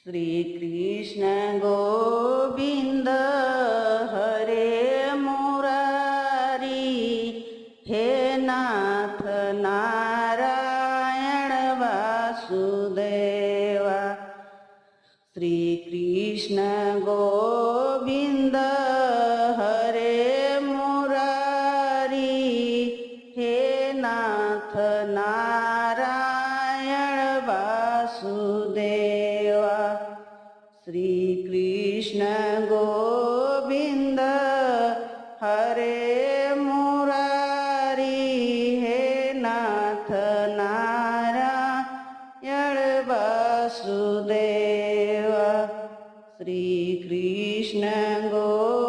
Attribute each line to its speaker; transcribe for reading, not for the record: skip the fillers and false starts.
Speaker 1: Shri Krishna Govind हरे Murari, हे नाथ Narayan Vasudeva. Shri Krishna Govind हरे Murari, हे नाथ Narayan Vasudeva. Shri Krishna Govind हरे Murari, हे नाथ Narayan Vasudeva. Shri Krishna गो